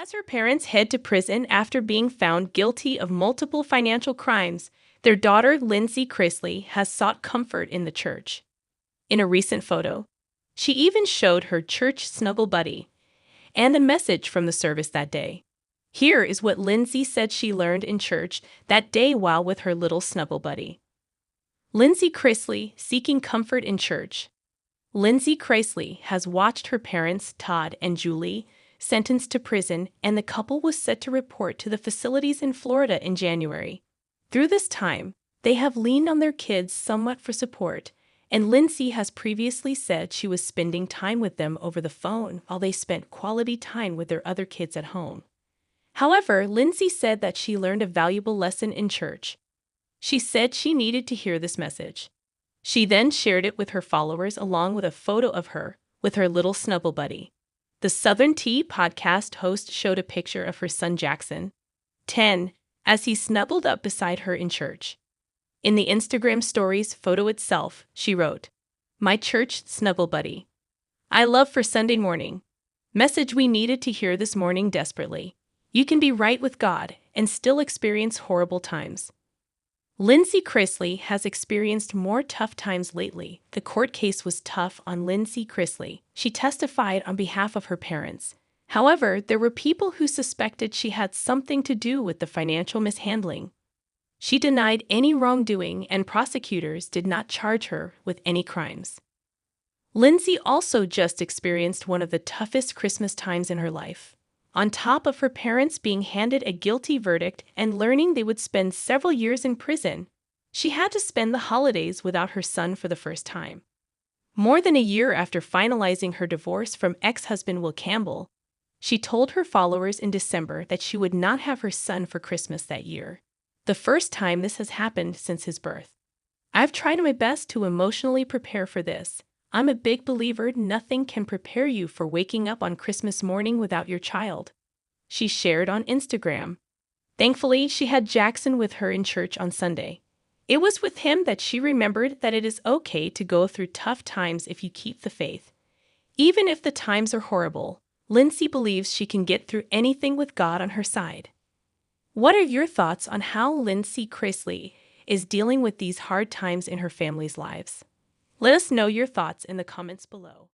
As her parents head to prison after being found guilty of multiple financial crimes, their daughter, Lindsie Chrisley, has sought comfort in the church. In a recent photo, she even showed her church snuggle buddy and a message from the service that day. Here is what Lindsie said she learned in church that day while with her little snuggle buddy. Lindsie Chrisley seeking comfort in church. Lindsie Chrisley has watched her parents, Todd and Julie, sentenced to prison, and the couple was set to report to the facilities in Florida in January. Through this time, they have leaned on their kids somewhat for support, and Lindsie has previously said she was spending time with them over the phone while they spent quality time with their other kids at home. However, Lindsie said that she learned a valuable lesson in church. She said she needed to hear this message. She then shared it with her followers along with a photo of her with her little snuggle buddy. The Southern Tea podcast host showed a picture of her son Jackson, 10, as he snuggled up beside her in church. In the Instagram stories photo itself, she wrote, "My church snuggle buddy. I love for Sunday morning. Message we needed to hear this morning desperately. You can be right with God and still experience horrible times." Lindsie Chrisley has experienced more tough times lately. The court case was tough on Lindsie Chrisley. She testified on behalf of her parents. However, there were people who suspected she had something to do with the financial mishandling. She denied any wrongdoing, and prosecutors did not charge her with any crimes. Lindsie also just experienced one of the toughest Christmas times in her life. On top of her parents being handed a guilty verdict and learning they would spend several years in prison, she had to spend the holidays without her son for the first time. More than a year after finalizing her divorce from ex-husband Will Campbell, she told her followers in December that she would not have her son for Christmas that year, the first time this has happened since his birth. "I've tried my best to emotionally prepare for this. I'm a big believer nothing can prepare you for waking up on Christmas morning without your child," she shared on Instagram. Thankfully, she had Jackson with her in church on Sunday. It was with him that she remembered that it is okay to go through tough times if you keep the faith. Even if the times are horrible, Lindsie believes she can get through anything with God on her side. What are your thoughts on how Lindsie Chrisley is dealing with these hard times in her family's lives? Let us know your thoughts in the comments below.